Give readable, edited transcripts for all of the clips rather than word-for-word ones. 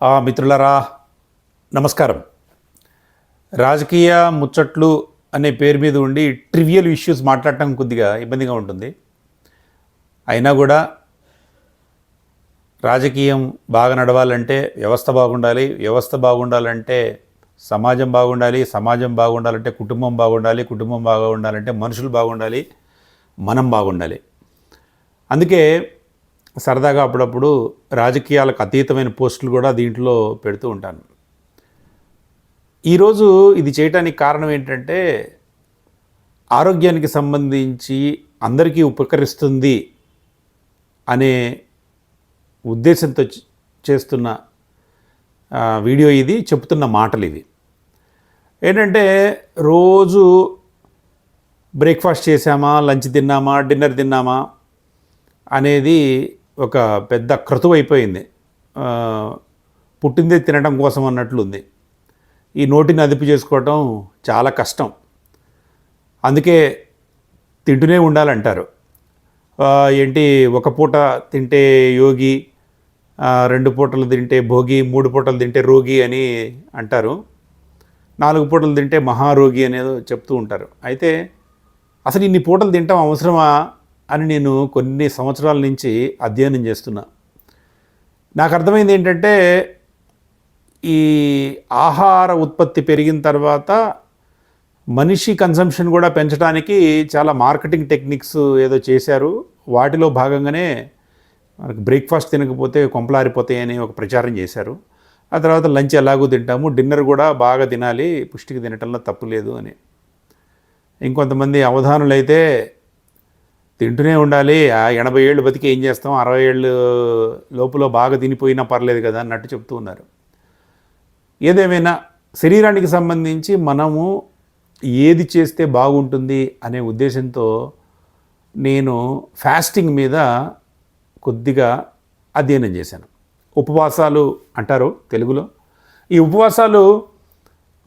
మిత్రులారా నమస్కారం. రాజకీయ ముచ్చట్లు అనే పేరు మీద ఉండి ట్రివియల్ ఇష్యూస్ మాట్లాడటం కొద్దిగా ఇబ్బందిగా ఉంటుంది. అయినా కూడా రాజకీయం బాగా నడవాలంటే వ్యవస్థ బాగుండాలి, వ్యవస్థ బాగుండాలంటే సమాజం బాగుండాలి, సమాజం బాగుండాలంటే కుటుంబం బాగుండాలి, కుటుంబం బాగుండాలంటే మనుషులు బాగుండాలి, మనం బాగుండాలి. అందుకే సరదాగా అప్పుడప్పుడు రాజకీయాలకు అతీతమైన పోస్టులు కూడా దీంట్లో పెడుతూ ఉంటాను. ఈరోజు ఇది చేయడానికి కారణం ఏంటంటే, ఆరోగ్యానికి సంబంధించి అందరికీ ఉపకరిస్తుంది అనే ఉద్దేశంతో చేస్తున్న వీడియో ఇది, చెప్తున్న మాటలు ఇవి. ఏంటంటే, రోజు బ్రేక్ఫాస్ట్ చేసామా, లంచ్ తిన్నామా, డిన్నర్ తిన్నామా అనేది ఒక పెద్ద క్రతువు అయిపోయింది. పుట్టిందే తినడం కోసం అన్నట్లుంది. ఈ నోటిని అదుపు చేసుకోవటం చాలా కష్టం. అందుకే తింటూనే ఉండాలంటారు. ఏంటి, ఒక పూట తింటే యోగి, 2 పూటలు తింటే భోగి, 3 పూటలు తింటే రోగి అని అంటారు. 4 పూటలు తింటే మహారోగి అనేది చెప్తూ ఉంటారు. అయితే అసలు ఇన్ని పూటలు తింటాం అవసరమా అని నేను కొన్ని సంవత్సరాల నుంచి అధ్యయనం చేస్తున్నా. నాకు అర్థమైంది ఏంటంటే, ఈ ఆహార ఉత్పత్తి పెరిగిన తర్వాత మనిషి కన్సంప్షన్ కూడా పెంచడానికి చాలా మార్కెటింగ్ టెక్నిక్స్ ఏదో చేశారు. వాటిలో భాగంగానే మనకు బ్రేక్ఫాస్ట్ తినకపోతే కొంపలారిపోతాయి అని ఒక ప్రచారం చేశారు. ఆ తర్వాత లంచ్ ఎలాగో తింటాము, డిన్నర్ కూడా బాగా తినాలి, పుష్టికి తినటంలో తప్పు లేదు అని. ఇంకొంతమంది అవధానులైతే తింటూనే ఉండాలి, 80 ఏళ్ళు బతికి ఏం చేస్తాం, 60 ఏళ్ళు లోపల బాగా తినిపోయినా పర్లేదు కదా అన్నట్టు చెప్తూ ఉన్నారు. ఏదేమైనా శరీరానికి సంబంధించి మనము ఏది చేస్తే బాగుంటుంది అనే ఉద్దేశంతో నేను ఫాస్టింగ్ మీద కొద్దిగా అధ్యయనం చేశాను. ఉపవాసాలు అంటారు తెలుగులో. ఈ ఉపవాసాలు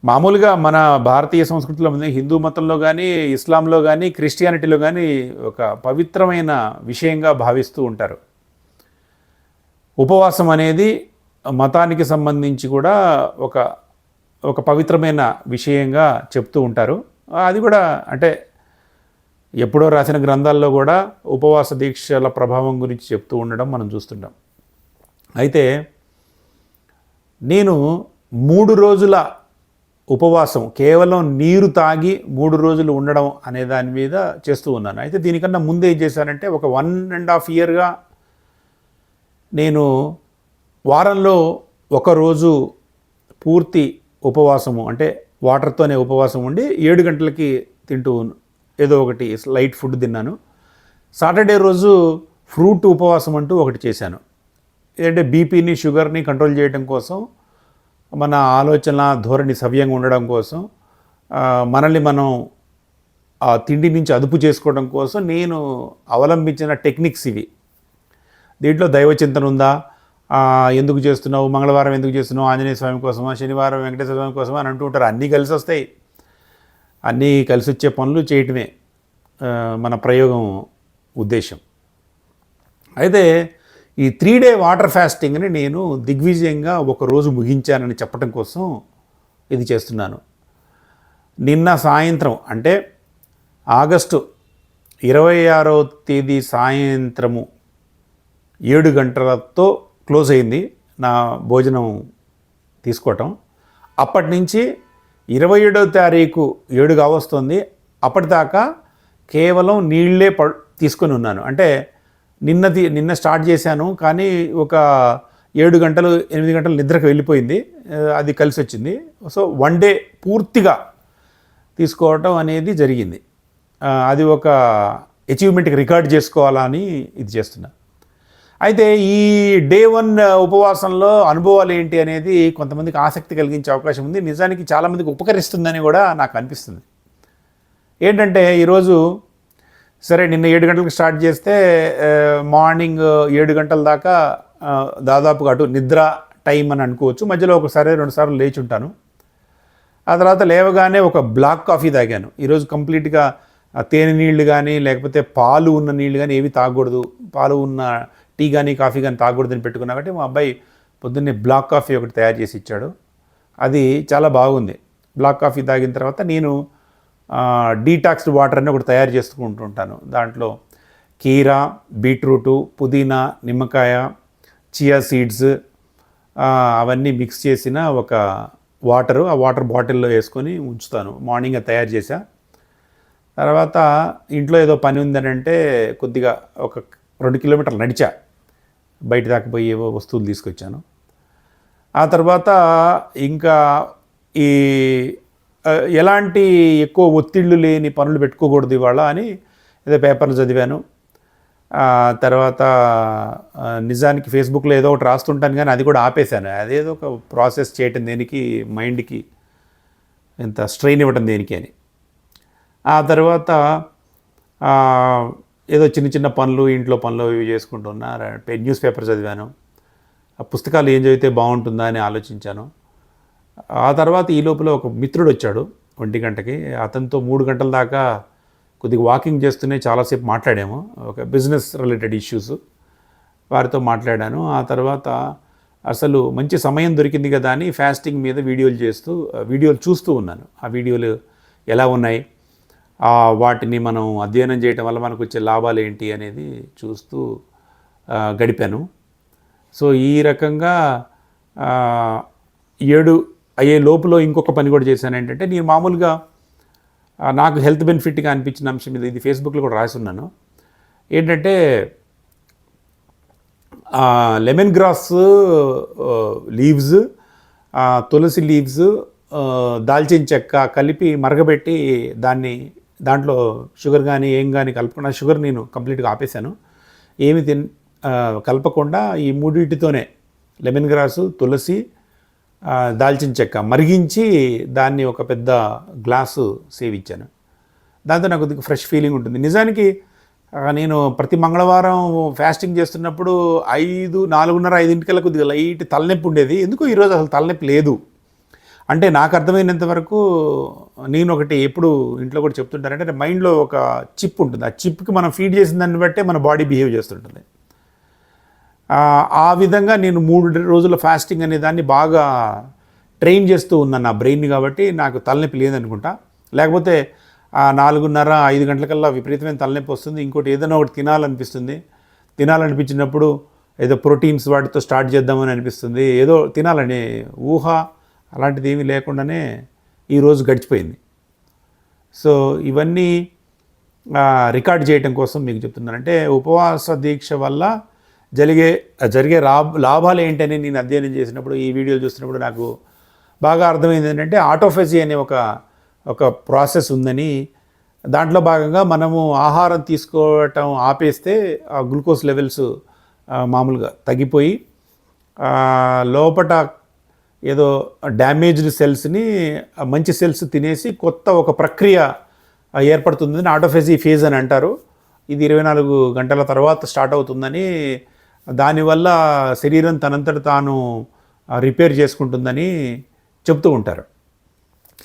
మామూలుగా మన భారతీయ సంస్కృతిలో, హిందూ మతంలో కానీ, ఇస్లాంలో కానీ, క్రిస్టియానిటీలో కానీ ఒక పవిత్రమైన విషయంగా భావిస్తూ ఉంటారు. ఉపవాసం అనేది మతానికి సంబంధించి కూడా ఒక పవిత్రమైన విషయంగా చెప్తూ ఉంటారు. అది కూడా అంటే ఎప్పుడో రాసిన గ్రంథాల్లో కూడా ఉపవాస దీక్షల ప్రభావం గురించి చెప్తూ ఉండడం మనం చూస్తుంటాం. అయితే నేను 3 రోజుల ఉపవాసం, కేవలం నీరు తాగి 3 రోజులు ఉండడం అనే దాని మీద చేస్తూ ఉన్నాను. అయితే దీనికన్నా ముందు ఏం చేశానంటే, ఒక 1.5 ఇయర్గా నేను వారంలో ఒకరోజు పూర్తి ఉపవాసము, అంటే వాటర్తోనే ఉపవాసం ఉండి 7 గంటలకి తింటూ ఏదో ఒకటి లైట్ ఫుడ్ తిన్నాను. సాటర్డే రోజు ఫ్రూట్ ఉపవాసం అంటూ ఒకటి చేశాను. ఏంటంటే బీపీని, షుగర్ని కంట్రోల్ చేయడం కోసం, మన ఆలోచన ధోరణి సవ్యంగా ఉండడం కోసం, మనల్ని మనం ఆ తిండి నుంచి అదుపు చేసుకోవడం కోసం నేను అవలంబించిన టెక్నిక్స్ ఇవి. దీంట్లో దైవచింతన ఉందా, ఎందుకు చేస్తున్నావు, మంగళవారం ఎందుకు చేస్తున్నావు, ఆంజనేయ స్వామి కోసమా, శనివారం వెంకటేశ్వర స్వామి కోసమా అని అంటూ ఉంటారు. అన్నీ కలిసి వస్తాయి. అన్నీ కలిసి వచ్చే పనులు చేయటమే మన ప్రయోగం ఉద్దేశం. అయితే ఈ 3 డే వాటర్ ఫాస్టింగ్ని నేను దిగ్విజయంగా ఒకరోజు ముగించానని చెప్పడం కోసం ఇది చేస్తున్నాను. నిన్న సాయంత్రం, అంటే ఆగస్టు 26వ తేదీ సాయంత్రము 7 గంటలతో క్లోజ్ అయింది నా భోజనం తీసుకోవటం. అప్పటి నుంచి 27వ తారీఖు 7 కావస్తుంది, అప్పటిదాకా కేవలం నీళ్ళే తీసుకొని ఉన్నాను. అంటే నిన్న స్టార్ట్ చేశాను, కానీ ఒక 7 గంటలు 8 గంటలు నిద్రకు వెళ్ళిపోయింది, అది కలిసి వచ్చింది. సో 1 డే పూర్తిగా తీసుకోవటం అనేది జరిగింది. అది ఒక అచీవ్మెంట్కి రికార్డ్ చేసుకోవాలని ఇది చేస్తున్నా. అయితే ఈ డే 1 ఉపవాసంలో అనుభవాలు ఏంటి అనేది కొంతమందికి ఆసక్తి కలిగించే అవకాశం ఉంది. నిజానికి చాలామందికి ఉపకరిస్తుందని కూడా నాకు అనిపిస్తుంది. ఏంటంటే, ఈరోజు సరే నిన్న 7 గంటలకు స్టార్ట్ చేస్తే మార్నింగ్ 7 గంటల దాకా దాదాపుగా అటు నిద్ర టైం అని అనుకోవచ్చు. మధ్యలో ఒకసారి 2 సార్లు లేచి ఉంటాను. ఆ తర్వాత లేవగానే ఒక బ్లాక్ కాఫీ తాగాను. ఈరోజు కంప్లీట్గా తేనె నీళ్లు కానీ, లేకపోతే పాలు ఉన్న నీళ్లు కానీ ఏవి తాగకూడదు, పాలు ఉన్న టీ కానీ కాఫీ కానీ తాగకూడదని పెట్టుకున్నా. కాబట్టి మా అబ్బాయి పొద్దున్నే బ్లాక్ కాఫీ ఒకటి తయారు చేసి ఇచ్చాడు. అది చాలా బాగుంది. బ్లాక్ కాఫీ తాగిన తర్వాత నేను డీటాక్స్డ్ వాటర్ అని ఒకటి తయారు చేసుకుంటుంటాను. దాంట్లో కీరా, బీట్రూటు, పుదీనా, నిమ్మకాయ, చియా సీడ్స్ అవన్నీ మిక్స్ చేసిన ఒక వాటరు, ఆ వాటర్ బాటిల్లో వేసుకొని ఉంచుతాను. మార్నింగ్ అది తయారు చేశా. తర్వాత ఇంట్లో ఏదో పని ఉందని అంటే కొద్దిగా ఒక 2 కిలోమీటర్లు నడిచా, బయట దాకా పోయి ఏవో వస్తువులు తీసుకొచ్చాను. ఆ తర్వాత ఇంకా ఈ ఎలాంటి ఎక్కువ ఒత్తిళ్ళు లేని పనులు పెట్టుకోకూడదు ఇవాళ అని ఏదో పేపర్లు చదివాను. తర్వాత నిజానికి ఫేస్బుక్లో ఏదో ఒకటి రాస్తుంటాను, కానీ అది కూడా ఆపేశాను. అదేదో ఒక ప్రాసెస్ చేయటం దేనికి, మైండ్కి ఎంత స్ట్రెయిన్ ఇవ్వటం దేనికి అని. ఆ తర్వాత ఏదో చిన్న చిన్న పనులు, ఇంట్లో పనులు ఇవి చేసుకుంటున్నా. న్యూస్ పేపర్ చదివాను. ఆ పుస్తకాలు ఏం చదివితే బాగుంటుందా అని ఆలోచించాను. ఆ తర్వాత ఈ లోపల ఒక మిత్రుడు వచ్చాడు 1 గంటకి. అతనితో 3 గంటల దాకా కొద్దిగా వాకింగ్ చేస్తూనే చాలాసేపు మాట్లాడాము. ఒక బిజినెస్ రిలేటెడ్ ఇష్యూస్ వారితో మాట్లాడాను. ఆ తర్వాత అసలు మంచి సమయం దొరికింది కదా అని ఫాస్టింగ్ మీద వీడియోలు చూస్తూ ఉన్నాను. ఆ వీడియోలు ఎలా ఉన్నాయి, వాటిని మనం అధ్యయనం చేయటం వల్ల మనకు వచ్చే లాభాలు ఏంటి అనేది చూస్తూ గడిపాను. సో ఈ రకంగా 7 అయ్యే లోపులో ఇంకొక పని కూడా చేశాను. ఏంటంటే నేను మామూలుగా నాకు హెల్త్ బెనిఫిట్గా అనిపించిన అంశం మీద ఇది ఫేస్బుక్లో కూడా రాసి ఉన్నాను. ఏంటంటే లెమన్ గ్రాస్ లీవ్స్, తులసి లీవ్స్, దాల్చిన చెక్క కలిపి మరగబెట్టి దాంట్లో షుగర్ కానీ ఏం కానీ కలపకుండా, షుగర్ నేను కంప్లీట్గా ఆపేశాను. ఏమి కలపకుండా ఈ 3 లెమన్ గ్రాసు, తులసి, దాల్చిన చెక్క మరిగించి దాన్ని ఒక పెద్ద గ్లాసు సేవించాను. దాంతో నాకు కొద్దిగా ఫ్రెష్ ఫీలింగ్ ఉంటుంది. నిజానికి నేను ప్రతి మంగళవారం ఫాస్టింగ్ చేస్తున్నప్పుడు 4:30-5 కొద్దిగా లైట్ తలనొప్పి ఉండేది. ఎందుకు ఈరోజు అసలు తలనొప్పి లేదు. అంటే నాకు అర్థమైనంత వరకు నేను ఒకటి ఎప్పుడు ఇంట్లో కూడా చెప్తుంటానంటే, మైండ్లో ఒక చిప్ ఉంటుంది. ఆ చిప్కి మనం ఫీడ్ చేసిన దాన్ని బట్టే మన బాడీ బిహేవ్ చేస్తుంటుంది. ఆ విధంగా నేను 3 రోజుల ఫాస్టింగ్ అనే దాన్ని బాగా ట్రైన్ చేస్తూ ఉన్నాను నా బ్రెయిన్. కాబట్టి నాకు తలనొప్పి లేదనుకుంటా. లేకపోతే 4:30-5 గంటలకల్లా విపరీతమైన తలనొప్పి వస్తుంది. ఇంకోటి ఏదైనా ఒకటి తినాలనిపించినప్పుడు ఏదో ప్రోటీన్స్ వాటితో స్టార్ట్ చేద్దామని అనిపిస్తుంది. ఏదో తినాలని ఊహ అలాంటిది ఏమీ లేకుండానే ఈరోజు గడిచిపోయింది. సో ఇవన్నీ రికార్డ్ చేయటం కోసం మీకు చెప్తున్నాను. అంటే ఉపవాస దీక్ష వల్ల జరిగే లాభాలు ఏంటని నేను అధ్యయనం చేసినప్పుడు, ఈ వీడియోలు చూస్తున్నప్పుడు నాకు బాగా అర్థమైంది. ఏంటంటే ఆటోఫేజీ అనే ఒక ప్రాసెస్ ఉందని. దాంట్లో భాగంగా మనము ఆహారం తీసుకోవటం ఆపేస్తే ఆ గ్లూకోజ్ లెవెల్స్ మామూలుగా తగ్గిపోయి లోపట ఏదో డ్యామేజ్డ్ సెల్స్ని మంచి సెల్స్ తినేసి కొత్త ఒక ప్రక్రియ ఏర్పడుతుందని ఆటోఫేజీ ఫేజ్ అని అంటారు. ఇది 24 గంటల తర్వాత స్టార్ట్ అవుతుందని, దానివల్ల శరీరం తనంతట తాను రిపేర్ చేసుకుంటుందని చెప్తూ ఉంటారు.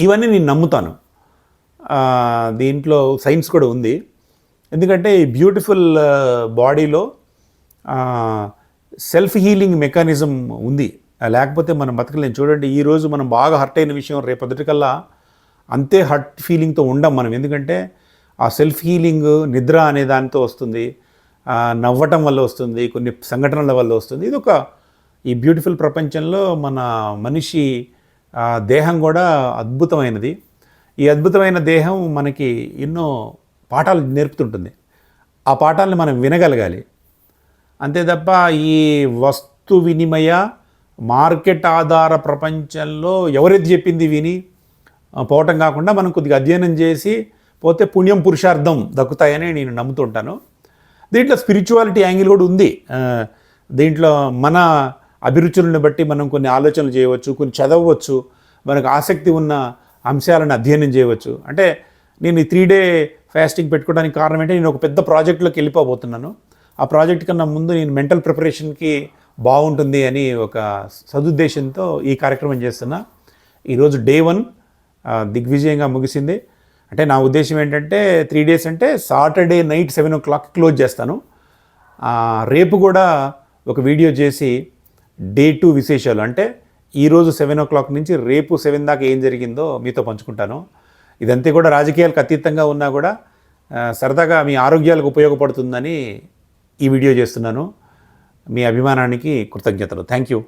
ఇవన్నీ నేను నమ్ముతాను. దీంట్లో సైన్స్ కూడా ఉంది. ఎందుకంటే ఈ బ్యూటిఫుల్ బాడీలో సెల్ఫ్ హీలింగ్ మెకానిజం ఉంది. లేకపోతే మనం బతకలేం. చూడండి, ఈరోజు మనం బాగా హర్ట్ అయిన విషయం రేపొద్దుటికల్లా అంతే హర్ట్ ఫీలింగ్తో ఉండం మనం. ఎందుకంటే ఆ సెల్ఫ్ హీలింగ్ నిద్ర అనే దానితో వస్తుంది, నవ్వటం వల్ల వస్తుంది, కొన్ని సంఘటనల వల్ల వస్తుంది. ఈ బ్యూటిఫుల్ ప్రపంచంలో మన మనిషి దేహం కూడా అద్భుతమైనది. ఈ అద్భుతమైన దేహం మనకి ఎన్నో పాఠాలు నేర్పుతుంటుంది. ఆ పాఠాలను మనం వినగలగాలి. అంతే తప్ప ఈ వస్తు వినిమయ మార్కెట్ ఆధార ప్రపంచంలో ఎవరైతే చెప్పింది విని పోవటం కాకుండా మనం కొద్దిగా అధ్యయనం చేసి పోతే పుణ్యం పురుషార్థం దక్కుతాయని నేను నమ్ముతుంటాను. దీంట్లో స్పిరిచువాలిటీ యాంగిల్ కూడా ఉంది. దీంట్లో మన అభిరుచులను బట్టి మనం కొన్ని ఆలోచనలు చేయవచ్చు, కొన్ని చదవచ్చు, మనకు ఆసక్తి ఉన్న అంశాలను అధ్యయనం చేయవచ్చు. అంటే నేను ఈ 3 డే ఫాస్టింగ్ పెట్టుకోవడానికి కారణం ఏంటంటే, నేను ఒక పెద్ద ప్రాజెక్టులోకి వెళ్ళిపోబోతున్నాను. ఆ ప్రాజెక్ట్ కన్నా ముందు నేను మెంటల్ ప్రిపరేషన్కి బాగుంటుంది అని ఒక సదుద్దేశంతో ఈ కార్యక్రమం చేస్తున్నా. ఈరోజు డే 1 దిగ్విజయంగా ముగిసింది. అంటే నా ఉద్దేశం ఏంటంటే 3 డేస్ అంటే సాటర్డే నైట్ 7 o'clock క్లోజ్ చేస్తాను. రేపు కూడా ఒక వీడియో చేసి డే 2 విశేషాలు. అంటే ఈరోజు 7 నుంచి రేపు 7 దాకా ఏం జరిగిందో మీతో పంచుకుంటాను. ఇదంతా కూడా రాజకీయాలకు అతీతంగా ఉన్నా కూడా సరదాగా మీ ఆరోగ్యాలకు ఉపయోగపడుతుందని ఈ వీడియో చేస్తున్నాను. మీ అభిమానానికి కృతజ్ఞతలు. Thank you.